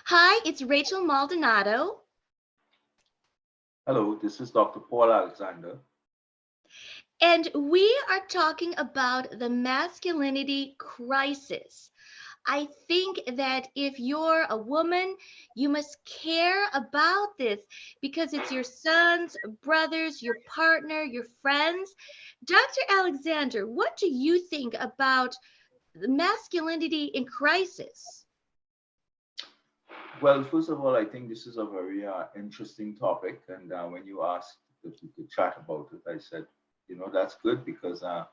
Hi, it's Rachel Maldonado, Hello, this is Dr. Paul Alexander. and we are talking about the masculinity crisis. I think that if you're a woman, you must care about this because it's your sons, brothers, your partner, your friends. Dr. Alexander, what do you think about the masculinity in crisis? Well, first of all, I think this is a very interesting topic. And when you asked if we could chat about it, I said, that's good because I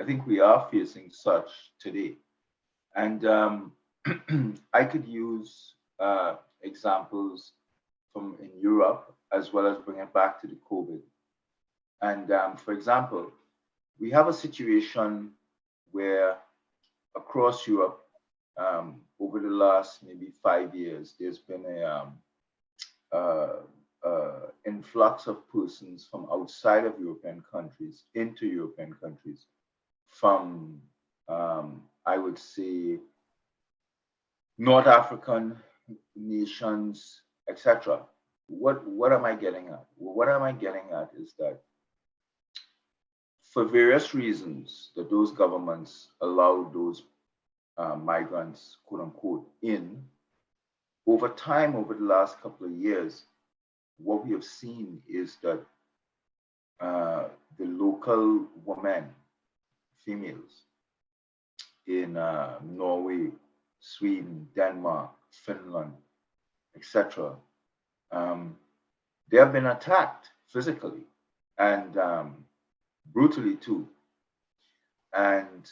think we are facing such today. And I could use examples from in Europe as well as bring it back to the COVID. And for example, we have a situation where across Europe, over the last maybe 5 years, there's been uh, influx of persons from outside of European countries into European countries, from I would say North African nations, etc. What am I getting at? Well, what am I getting at is that for various reasons that those governments allow those migrants, quote unquote, in, over time, over the last couple of years, what we have seen is that uh, the local women, females in Norway, Sweden, Denmark, Finland, etc., um, they have been attacked physically and brutally too. And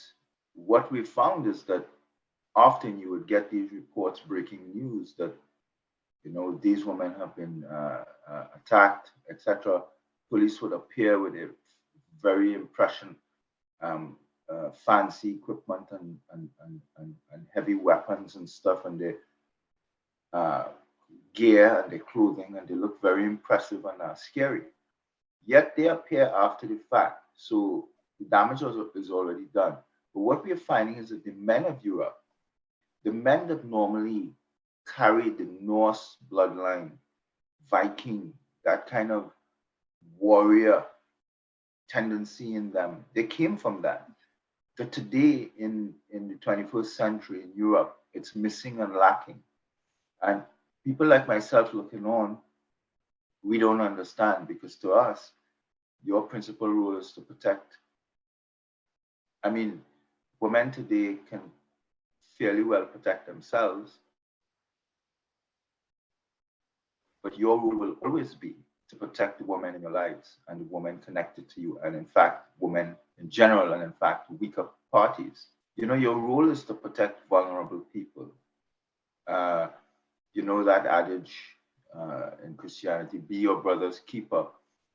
what we found is that often you would get these reports, breaking news that these women have been attacked, etc. Police would appear with a very um, fancy equipment and heavy weapons and stuff, and their uh, gear and their clothing, and they look very impressive and scary. Yet they appear after the fact, so the damage is already done. But what we are finding is that the men of Europe, the men that normally carry the Norse bloodline, Viking, that kind of warrior tendency in them, they came from that. But today in the 21st century in Europe, it's missing and lacking. And people like myself looking on, we don't understand because to us, your principal role is to protect. I mean, women today can fairly well protect themselves, but your role will always be to protect the women in your lives and the women connected to you, and in fact, women in general, and in fact, weaker parties. Your role is to protect vulnerable people. Uh, that adage in Christianity, be your brother's keeper.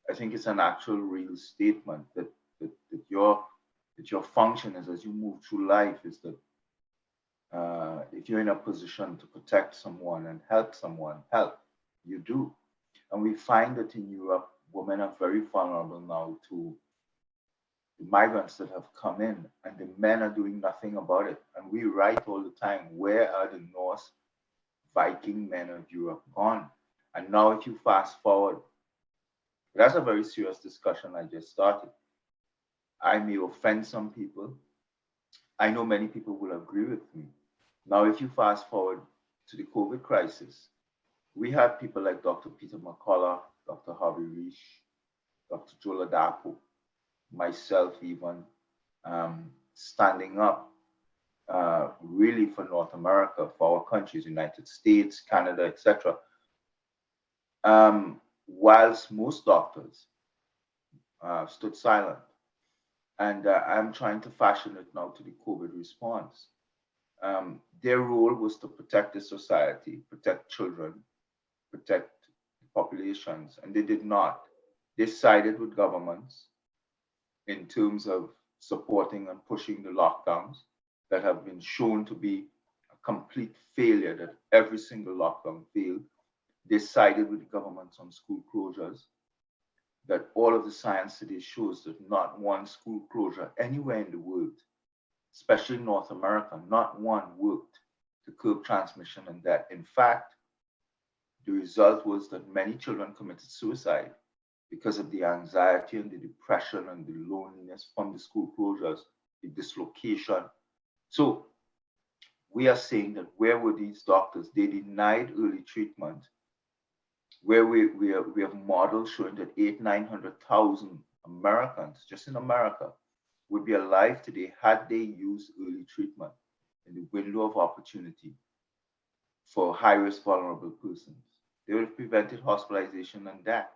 I think it's an actual real statement that your function is as you move through life is that if you're in a position to protect someone and help someone, help, you do. And we find that in Europe, women are very vulnerable now to the migrants that have come in, and the men are doing nothing about it. And we write all the time, where are the Norse Viking men of Europe gone? And now, if you fast forward, that's a very serious discussion I just started. I may offend some people. I know many people will agree with me. Now, if you fast forward to the COVID crisis, we had people like Dr. Peter McCullough, Dr. Harvey Reich, Dr. Joe Ladapo, myself even, standing up really for North America, for our countries, United States, Canada, etc. Whilst most doctors stood silent. And I'm trying to fashion it now to the COVID response. Their role was to protect the society, protect children, protect populations, and they did not. They sided with governments in terms of supporting and pushing the lockdowns that have been shown to be a complete failure, that every single lockdown failed. They sided with the governments on school closures, that all of the science today shows that not one school closure anywhere in the world, especially North America, not one worked to curb transmission and death. In fact, The result was that many children committed suicide because of the anxiety and the depression and the loneliness from the school closures, the dislocation. So we are saying that where were these doctors? They denied early treatment, where we have models showing that 900,000 Americans, just in America, would be alive today had they used early treatment in the window of opportunity for high risk vulnerable persons. They would have prevented hospitalization and death.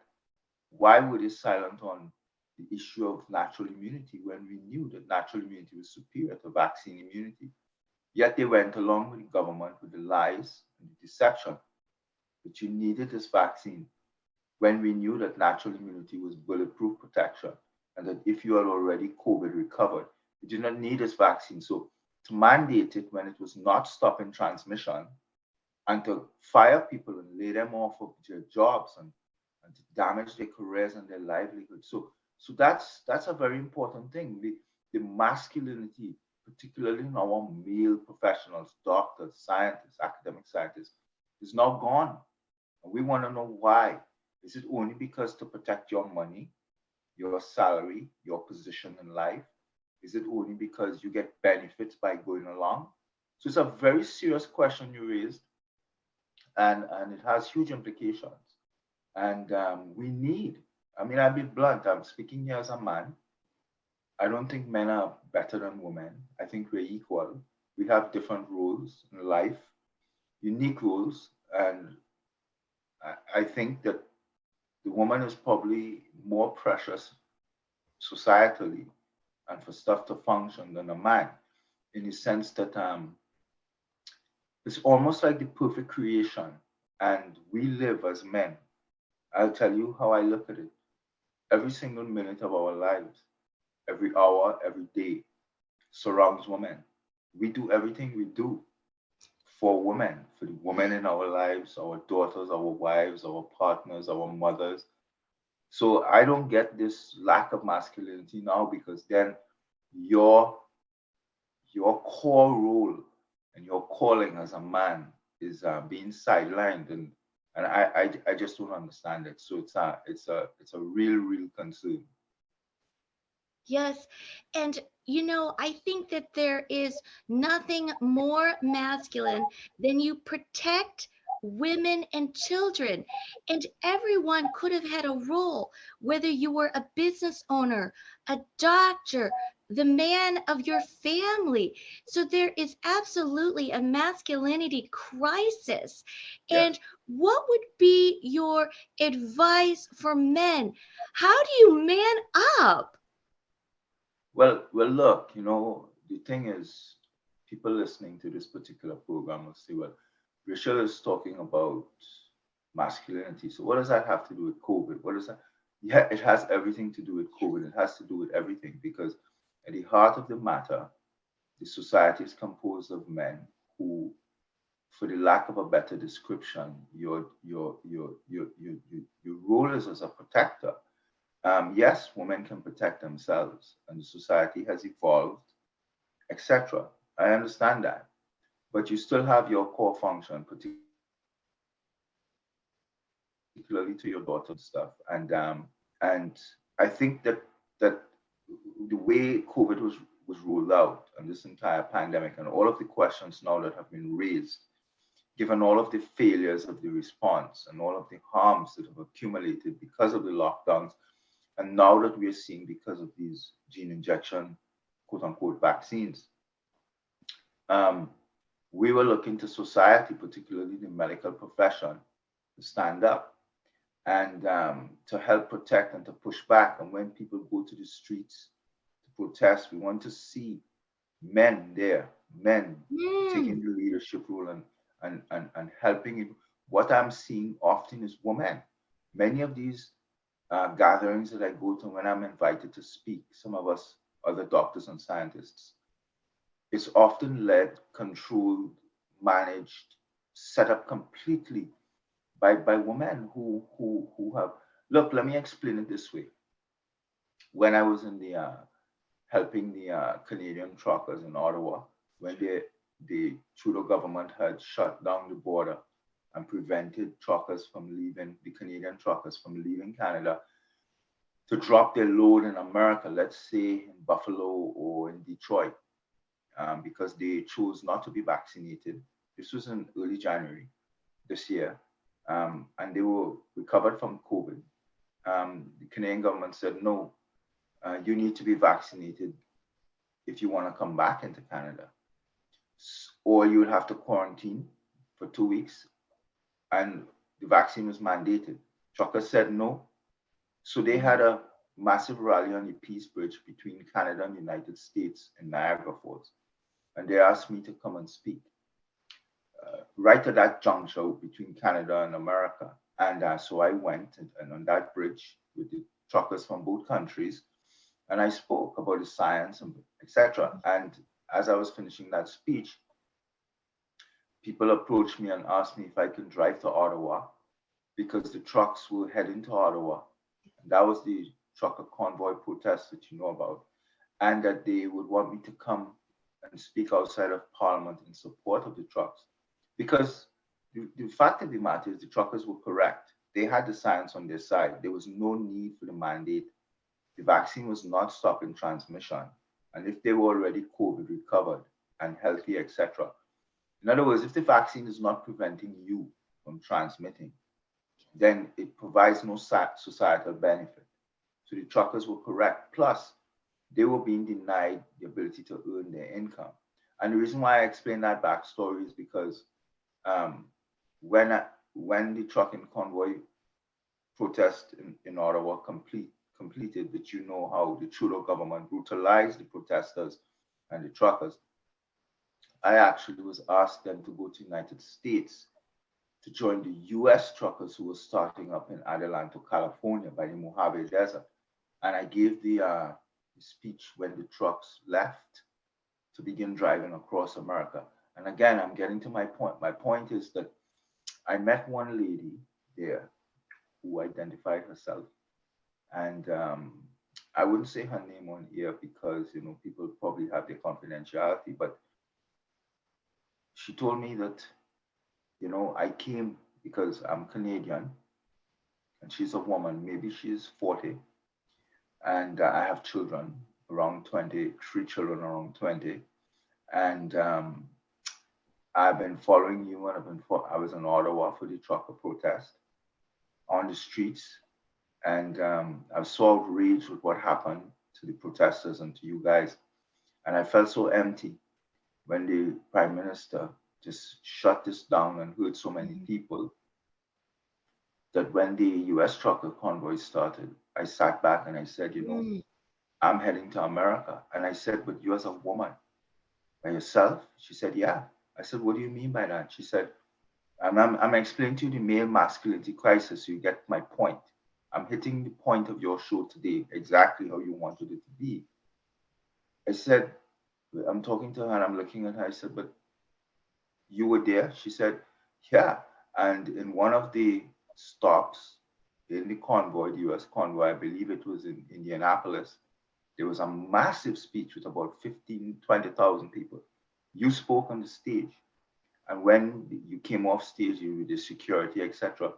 Why were they silent on the issue of natural immunity when we knew that natural immunity was superior to vaccine immunity? Yet they went along with the government with the lies and the deception that you needed this vaccine when we knew that natural immunity was bulletproof protection and that if you are already COVID recovered, you did not need this vaccine. So to mandate it when it was not stopping transmission and to fire people and lay them off of their jobs and to damage their careers and their livelihood. So that's a very important thing. The masculinity, particularly in our male professionals, doctors, scientists, academic scientists, is now gone. And we want to know why. Is it only because to protect your money, your salary, your position in life? Is it only because you get benefits by going along? So it's a very serious question you raised, and it has huge implications. And we need, I mean, I'll be blunt, I'm speaking here as a man. I don't think men are better than women. I think we're equal. We have different roles in life, unique roles. And I think that the woman is probably more precious societally and for stuff to function than a man, in the sense that it's almost like the perfect creation. And we live as men. I'll tell you how I look at it. Every single minute of our lives, every hour, every day surrounds women. We do everything we do for women, for the women in our lives, our daughters, our wives, our partners, our mothers. So I don't get this lack of masculinity now because then your your core role and your calling as a man is being sidelined, and I just don't understand it. So it's a real concern. Yes. And, I think that there is nothing more masculine than you protect women and children. And everyone could have had a role, whether you were a business owner, a doctor, the man of your family. So there is absolutely a masculinity crisis. Yes. And what would be your advice for men? How do you man up? Well, look, the thing is, people listening to this particular program will say, well, Rachel is talking about masculinity. So what does that have to do with COVID? What does that? Yeah, it has everything to do with COVID. It has to do with everything because at the heart of the matter, the society is composed of men who, for the lack of a better description, your role is as a protector. Yes, women can protect themselves, and the society has evolved, etc. I understand that, but you still have your core function, particularly to your daughters and stuff. And I think that the way COVID was rolled out and this entire pandemic and all of the questions now that have been raised, given all of the failures of the response and all of the harms that have accumulated because of the lockdowns, and now that we are seeing because of these gene injection, quote unquote, vaccines, um, we were looking to society, particularly the medical profession, to stand up and to help protect and to push back. And when people go to the streets to protest, we want to see men there, men taking Hmm. the leadership role and helping it. What I'm seeing often is women. Many of these gatherings that I go to when I'm invited to speak, some of us other doctors and scientists, it's often led, controlled, managed, set up completely by women who have. Look, let me explain it this way. When I was in the helping the Canadian truckers in Ottawa, when the Trudeau government had shut down the border, and prevented truckers from leaving, the Canadian truckers from leaving Canada to drop their load in America, let's say in Buffalo or in Detroit, because they chose not to be vaccinated. This was in early January this year, and they were recovered from COVID. The Canadian government said, no, you need to be vaccinated if you want to come back into Canada, or you would have to quarantine for 2 weeks, and the vaccine was mandated. Truckers said no, so they had a massive rally on the Peace Bridge between Canada and the United States in Niagara Falls, and they asked me to come and speak right at that juncture between Canada and America. And so I went and on that bridge with the truckers from both countries, and I spoke about the science and etc. And as I was finishing that speech, people approached me and asked me if I could drive to Ottawa because the trucks were heading to Ottawa. And that was the trucker convoy protest that you know about, and that they would want me to come and speak outside of Parliament in support of the trucks. Because the fact of the matter is the truckers were correct. They had the science on their side. There was no need for the mandate. The vaccine was not stopping transmission. And if they were already COVID recovered and healthy, etc. In other words, if the vaccine is not preventing you from transmitting, then it provides no societal benefit. So the truckers were correct. Plus, they were being denied the ability to earn their income. And the reason why I explain that backstory is because um, when the trucking convoy protest in Ottawa completed, that you know how the Trudeau government brutalized the protesters and the truckers, I actually was asked then to go to the United States to join the US truckers who were starting up in Adelanto, California by the Mojave Desert. And I gave the speech when the trucks left to begin driving across America. And again, I'm getting to my point. My point is that I met one lady there who identified herself, and I wouldn't say her name on here because people probably have their confidentiality. But she told me that I came because I'm Canadian, and she's a woman. Maybe she's 40, and I have children around 20, three children around 20, and I've been following you, and I was in Ottawa for the trucker protest on the streets, and I was so outraged with what happened to the protesters and to you guys, and I felt so empty when the prime minister just shut this down and hurt so many people that when the U.S. trucker convoy started, I sat back and I said, I'm heading to America, and I said, but you as a woman by yourself? She said, yeah. I said, what do you mean by that? She said, I'm explaining to you the male masculinity crisis. So you get my point. I'm hitting the point of your show today, exactly how you wanted it to be. I said, I'm talking to her and I'm looking at her. I said, but you were there? She said, yeah. And in one of the stops in the convoy, the US convoy, I believe it was in Indianapolis, there was a massive speech with about 15, 20,000 people. You spoke on the stage. And when you came off stage, you with the security, etc.,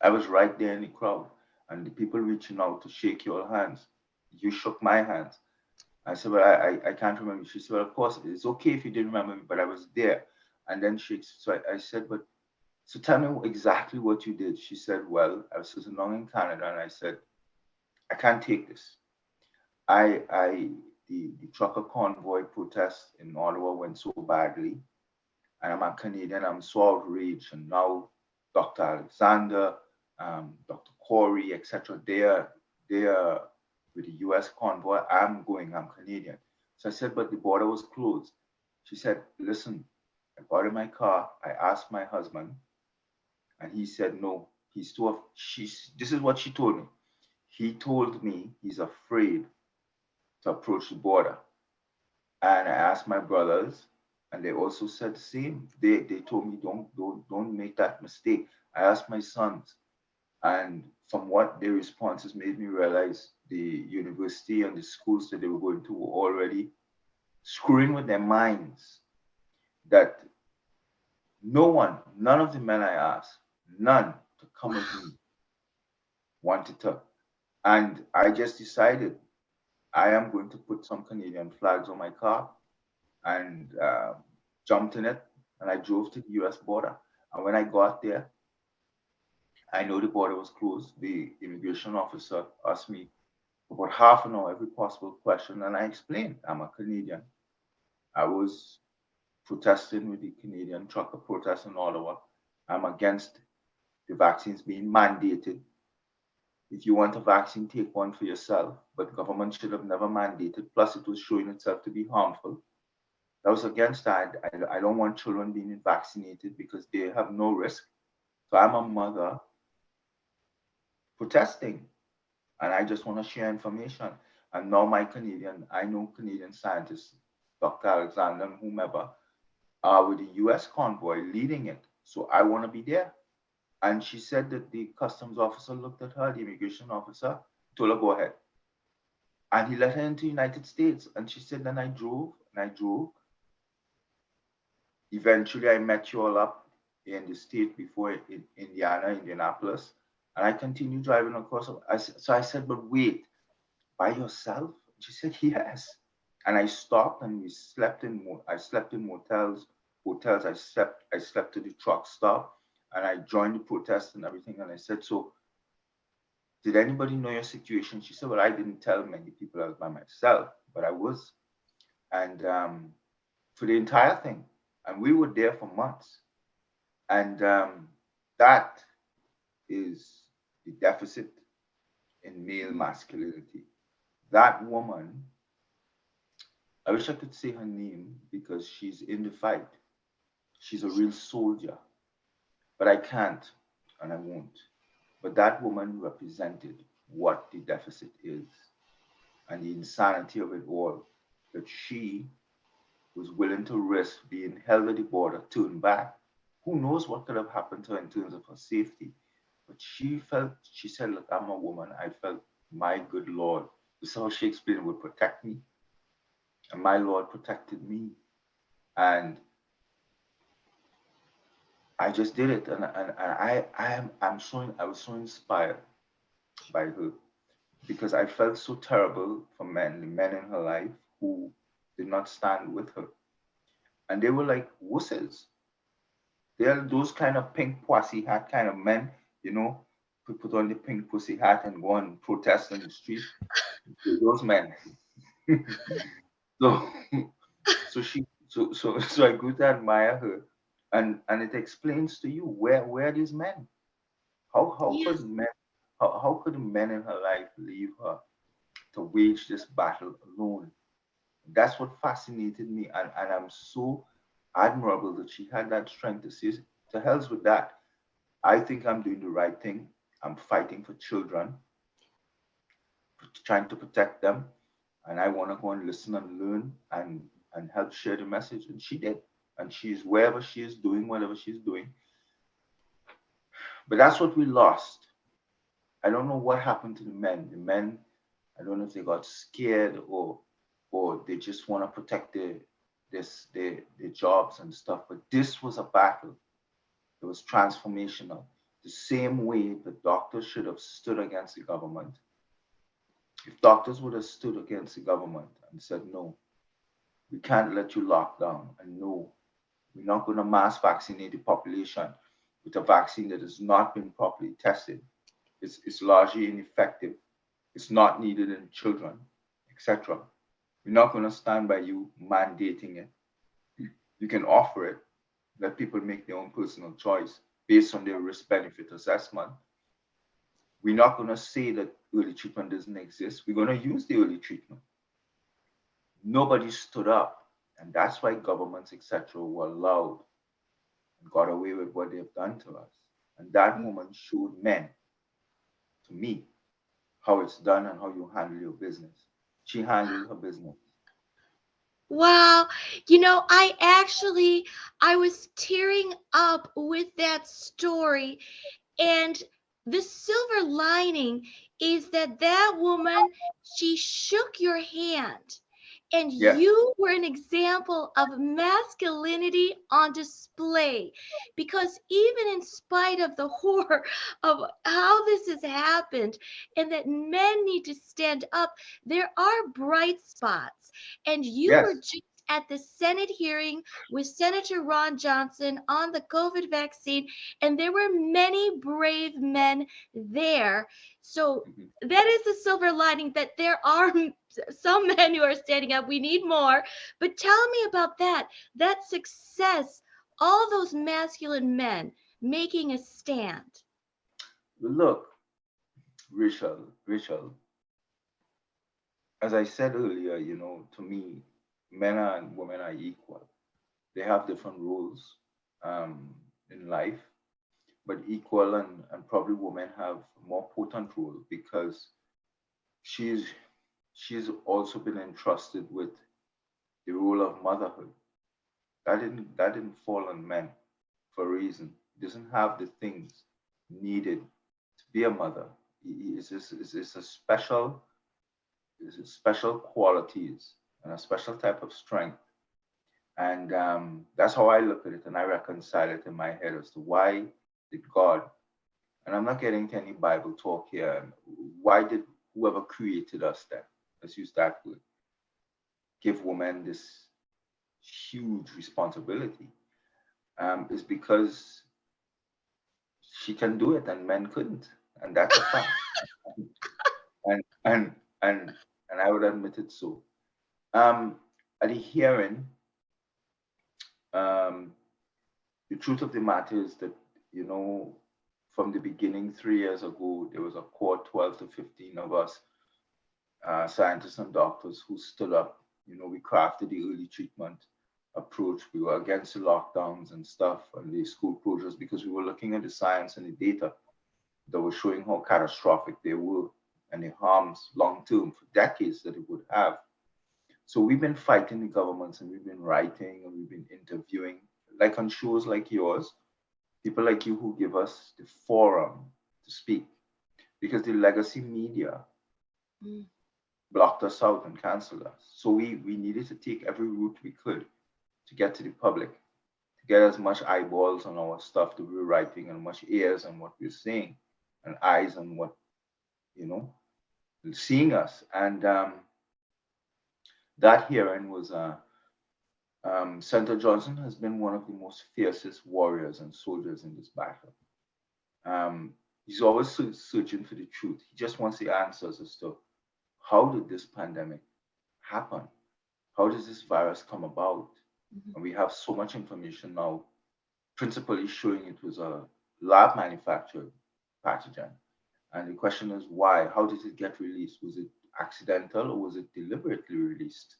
I was right there in the crowd, and the people reaching out to shake your hands. You shook my hands. I said, well, I can't remember. She said, well, of course, it's okay if you didn't remember me, but I was there. And then so I said, but so tell me exactly what you did. She said, well, I was sitting down in Canada, and I said, I can't take this. The trucker convoy protest in Ottawa went so badly, and I'm a Canadian. I'm so outraged, and now Dr. Alexander, Dr. Corey, etc. They are with the U.S. convoy. I'm Canadian. So I said, but the border was closed. She said, listen, I got in my car. I asked my husband, and he said no. He's too. This is what she told me. He told me he's afraid to approach the border. And I asked my brothers, and they also said the same. They told me don't make that mistake. I asked my sons, and from what their responses made me realize the university and the schools that they were going to were already screwing with their minds that No one, none of the men I asked, none to come with Wow. me wanted to. And I just decided I am going to put some Canadian flags on my car and jumped in it. And I drove to the US border. And when I got there, I know the border was closed. The immigration officer asked me about half an hour every possible question. And I explained I'm a Canadian. I was protesting with the Canadian trucker protest in Ottawa. I'm against the vaccines being mandated. If you want a vaccine, take one for yourself. But government should have never mandated. Plus, it was showing itself to be harmful. I was against that. I don't want children being vaccinated because they have no risk. So I'm a mother protesting, and I just want to share information. And now I know Canadian scientists, Dr. Alexander and whomever, are with the US convoy leading it. So I want to be there. And she said that the customs officer looked at her, the immigration officer, told her, go ahead. And he let her into the United States. And she said, then I drove and I drove. Eventually, I met you all up in the state before in Indiana, Indianapolis. And I continued driving across. So I said, but wait, by yourself? She said, yes. And I stopped and we slept I slept in hotels. I slept at the truck stop and I joined the protest and everything. And I said, so did anybody know your situation? She said, well, I didn't tell many people I was by myself, but I was. And for the entire thing. And we were there for months. And that is the deficit in male masculinity. That woman, I wish I could say her name because she's in the fight. She's a real soldier, but I can't and I won't. But that woman represented what the deficit is and the insanity of it all. That she was willing to risk being held at the border, turn back. Who knows what could have happened to her in terms of her safety? But she said, look, I'm a woman. I felt, my good Lord, this is how she explained it would protect me. And my Lord protected me. And I just did it. I was so inspired by her because I felt so terrible for men, the men in her life who did not stand with her. And they were like wusses. They're those kind of pink pussy hat kind of men, you know, who put on the pink pussy hat and go and protest in the street. Those men. So, so I grew to admire her, and it explains to you where these men. How could Yes. men how could the men in her life leave her to wage this battle alone? That's what fascinated me, and I'm so admirable that she had that strength to say, to hell's with that. I think I'm doing the right thing. I'm fighting for children, trying to protect them, and I want to go and listen and learn and help share the message. And she did, and she's wherever she is doing whatever she's doing. But that's what we lost. I don't know what happened to the men. The men, I don't know if they got scared or they just want to protect their jobs and stuff. But this was a battle. It was transformational. The same way the doctors should have stood against the government. If doctors would have stood against the government and said, no, we can't let you lock down, and no, we're not going to mass vaccinate the population with a vaccine that has not been properly tested. It's largely ineffective. It's not needed in children, etc. We're not going to stand by you mandating it. You can offer it, let people make their own personal choice based on their risk benefit assessment. We're not going to say that early treatment doesn't exist. We're going to use the early treatment. Nobody stood up. And that's why governments, etc., were allowed and got away with what they've done to us. And that woman showed men, to me, how it's done and how you handle your business. She handled her business. Wow. I was tearing up with that story. And the silver lining is that woman, she shook your hand And Yes. you were an example of masculinity on display because even in spite of the horror of how this has happened and that men need to stand up, there are bright spots. And you were Yes. just at the Senate hearing with Senator Ron Johnson on the COVID vaccine, and there were many brave men there. So Mhm. that is the silver lining that there are some men who are standing up. We need more. But tell me about that success, all those masculine men making a stand. Look, Rachel, as I said earlier, to me, men and women are equal. They have different roles in life, but equal, and probably women have a more potent role because she's she's also been entrusted with the role of motherhood. That didn't fall on men for a reason. He doesn't have the things needed to be a mother. It's a special qualities and a special type of strength. And that's how I look at it, and I reconcile it in my head as to why did God, and I'm not getting to any Bible talk here, why did whoever created us then, let's use that word, give women this huge responsibility? Is because she can do it and men couldn't, and that's a fact. And and and and I would admit it so. Um, at the hearing, um, the truth of the matter is that, you know, from the beginning, 3 years ago, there was a core 12 to 15 of us, scientists and doctors, who stood up. We crafted the early treatment approach. We were against the lockdowns and stuff and the school closures because we were looking at the science and the data that was showing how catastrophic they were and the harms long term for decades that it would have. So we've been fighting the governments, and we've been writing, and we've been interviewing, like on shows like yours, people like you who give us the forum to speak, because the legacy media Mm. blocked us out and canceled us. So we needed to take every route we could to get to the public, to get as much eyeballs on our stuff that we were writing, and much ears on what we we're saying, and eyes on what, you know, seeing us. And that hearing was, Senator Johnson has been one of the most fiercest warriors and soldiers in this battle. He's always searching for the truth. He just wants the answers as to how did this pandemic happen? How does this virus come about? Mhm. And we have so much information now, principally showing it was a lab manufactured pathogen. And the question is why? How did it get released? Was it accidental or was it deliberately released?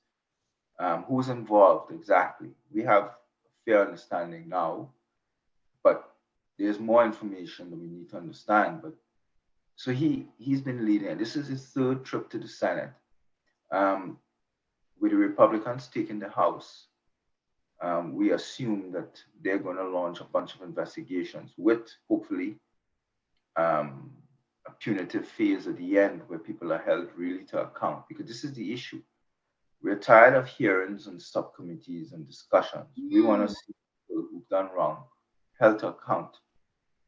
Who was involved exactly? We have a fair understanding now, but there's more information that we need to understand. But so he's been leading, and this is his third trip to the Senate. Um, with the Republicans taking the House, we assume that they're going to launch a bunch of investigations with hopefully um, a punitive phase at the end where people are held really to account, because this is the issue. We're tired of hearings and subcommittees and discussions. We want to Mm. see people who've done wrong held to account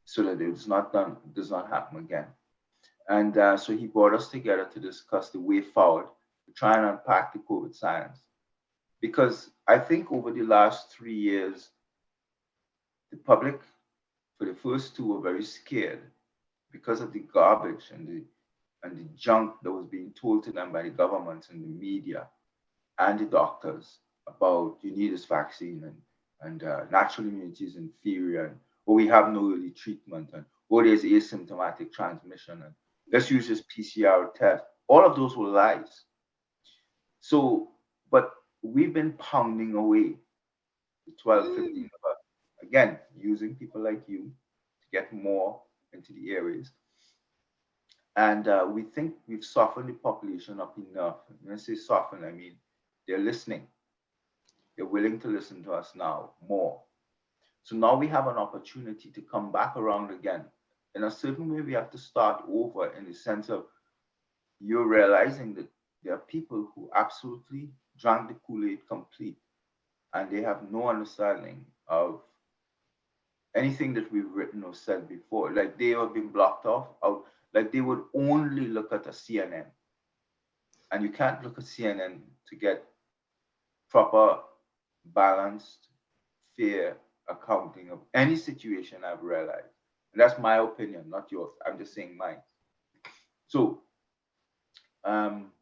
so that does not happen again. And so he brought us together to discuss the way forward, to try and unpack the COVID science. Because I think over the last 3 years, the public, for the first two, were very scared because of the garbage and the junk that was being told to them by the governments and the media and the doctors about you need this vaccine, and natural immunity is inferior, and oh, we have no early treatment, and oh, there's asymptomatic transmission, and let's use this PCR test. All of those were lies. So, but we've been pounding away, the 12, Mm. 15 of us, again, using people like you to get more into the areas. And we think we've softened the population up enough. When I say soften, I mean they're listening. They're willing to listen to us now more. So now we have an opportunity to come back around again. In a certain way, we have to start over, in the sense of you're realizing that there are people who absolutely drank the Kool-Aid complete, and they have no understanding of anything that we've written or said before. Like they have been blocked off out. Like they would only look at a CNN, and you can't look at CNN to get proper, balanced, fair accounting of any situation. I've realized, and that's my opinion, not yours. I'm just saying mine. So, um,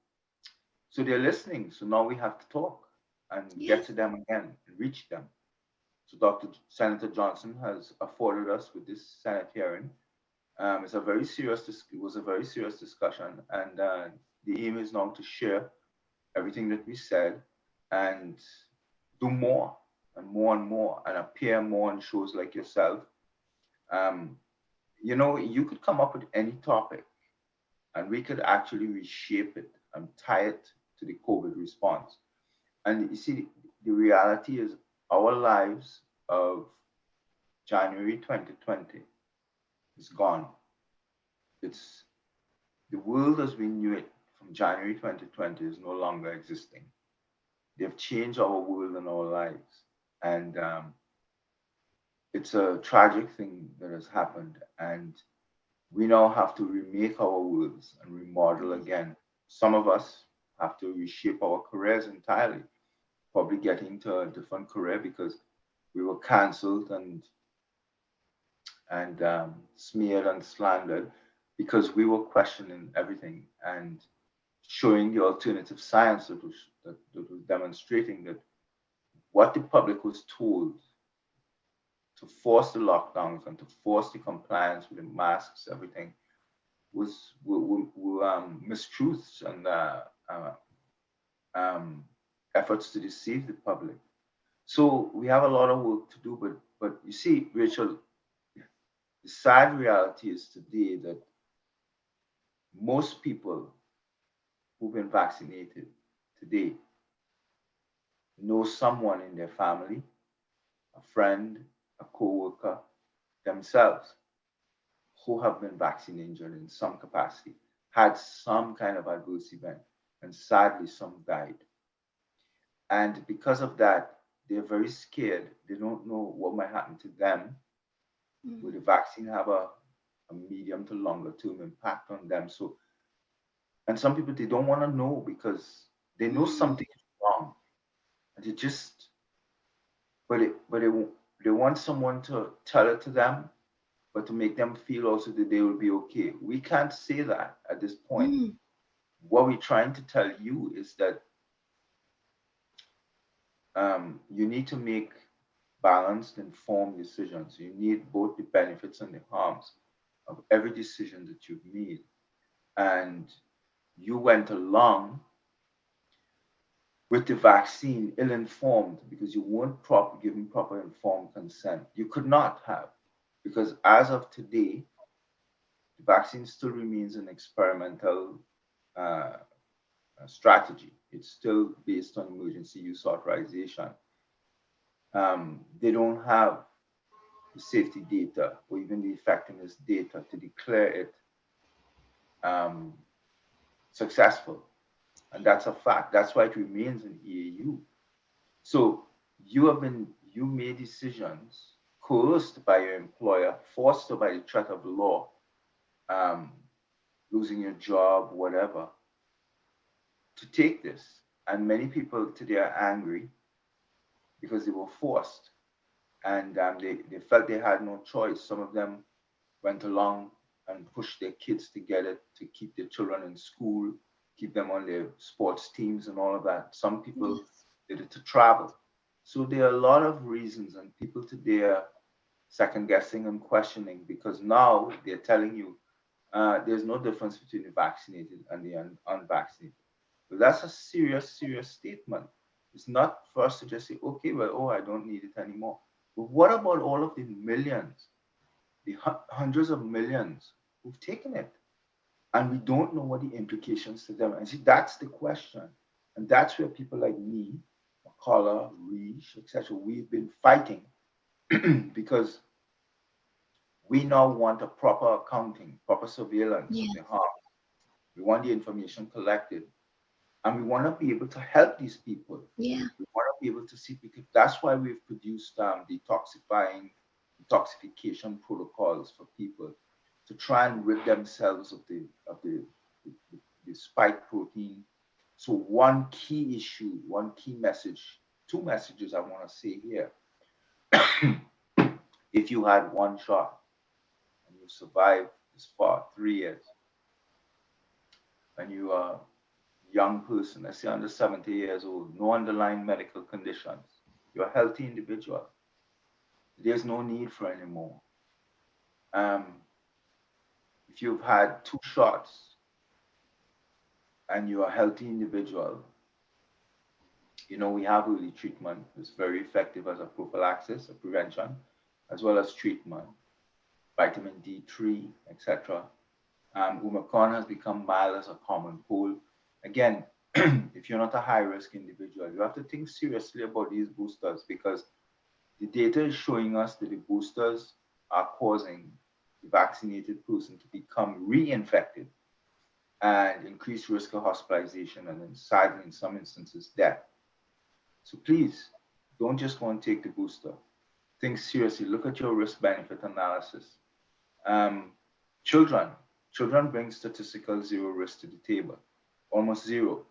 so they're listening. So now we have to talk and get Yes. to them again and reach them. So Dr. Senator Johnson has afforded us with this Senate hearing. It's a very serious. It was a very serious discussion, and the aim is now to share everything that we said and do more and more and more and appear more on shows like yourself. Um, you could come up with any topic, and we could actually reshape it and tie it to the COVID response. And you see, the reality is our lives of January 2020 is gone. It's the world as we knew it from January 2020 is no longer existing. They've changed our world and our lives. And it's a tragic thing that has happened. And we now have to remake our worlds and remodel Yes. again. Some of us have to reshape our careers entirely, probably get into a different career because we were cancelled and smeared and slandered because we were questioning everything and showing the alternative science that was demonstrating that what the public was told to force the lockdowns and to force the compliance with the masks, everything was mistruths and um, efforts to deceive the public. So we have a lot of work to do, but you see, Rachel, the sad reality is today that most people who've been vaccinated today know someone in their family, a friend, a co-worker, themselves who have been vaccine injured in some capacity, had some kind of adverse event, and sadly some died. And because of that, they're very scared. They don't know what might happen to them. Will Mm. the vaccine have a medium to longer term impact on them? So, and some people they don't want to know because they know Mm. something is wrong, and they want someone to tell it to them, but to make them feel also that they will be okay. We can't say that at this point. Mm. What we're trying to tell you is that you need to make balanced, informed decisions. You need both the benefits and the harms of every decision that you've made. And you went along with the vaccine ill-informed because you weren't given proper informed consent. You could not have, because as of today, the vaccine still remains an experimental uh, strategy. It's still based on emergency use authorization. They don't have the safety data or even the effectiveness data to declare it um, successful. And that's a fact. That's why it remains an EAU. So you made decisions coerced by your employer, forced by the threat of the law, um, losing your job, whatever, to take this. And many people today are angry because they were forced and they felt they had no choice. Some of them went along and pushed their kids to get it to keep their children in school, keep them on their sports teams and all of that. Some people Yes. did it to travel. So there are a lot of reasons, and people today are second guessing and questioning because now they're telling you there's no difference between the vaccinated and the unvaccinated. But that's a serious, serious statement. It's not for us to just say, okay, well, oh, I don't need it anymore. But what about all of the millions, the hundreds of millions who've taken it? And we don't know what the implications to them. And see, that's the question. And that's where people like me, McCullough, Reach, etc., we've been fighting because we now want a proper accounting, proper surveillance of Yes. the harm. We want the information collected And we want to be able to help these people. Yeah. We want to be able to see because that's why we've produced detoxification protocols for people to try and rid themselves of the spike protein. So one key issue, one key message, two messages I want to say here. If you had one shot and you survived this far, 3 years, and you are a young person, let's say under 70 years old, no underlying medical conditions, you're a healthy individual. There's no need for any more. Um, if you've had two shots and you're a healthy individual, we have early treatment. It's very effective as a prophylaxis, a prevention, as well as treatment, vitamin D3, etc. Omicron has become mild as a common cold. Again, if you're not a high risk individual, you have to think seriously about these boosters because the data is showing us that the boosters are causing the vaccinated person to become reinfected and increased risk of hospitalization and then sadly in some instances death. So please don't just go and take the booster. Think seriously, look at your risk benefit analysis. Um, children, children bring statistical zero risk to the table, almost zero.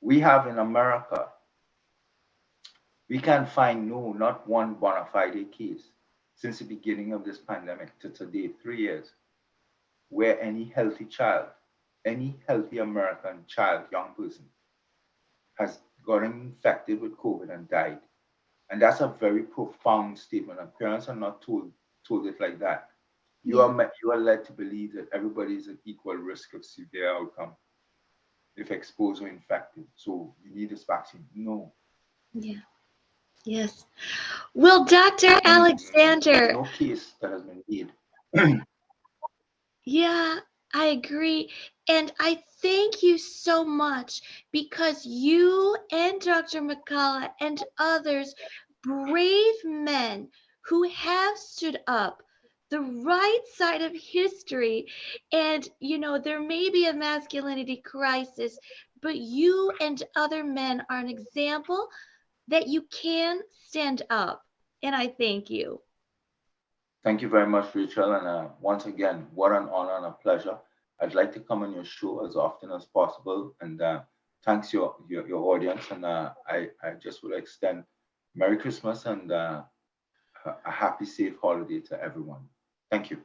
We have in America, we can find not one bona fide case since the beginning of this pandemic to today, 3 years, where any healthy child, any healthy American child, young person, has gotten infected with COVID and died. And that's a very profound statement. And parents are not told it like that. Yeah. You are led to believe that everybody is at equal risk of severe outcome if exposed or infected. So you need this vaccine. No. Yeah. Yes. Well, Dr. There's Alexander, no case that has been made. yeah, I agree. And I thank you so much because you and Dr. McCullough and others, brave men who have stood up the right side of history. And, there may be a masculinity crisis, but you and other men are an example that you can stand up. And I thank you. Thank you very much, Rachel. And once again, what an honor and a pleasure. I'd like to come on your show as often as possible. And thanks your audience. And I just would extend Merry Christmas and a happy, safe holiday to everyone. Thank you.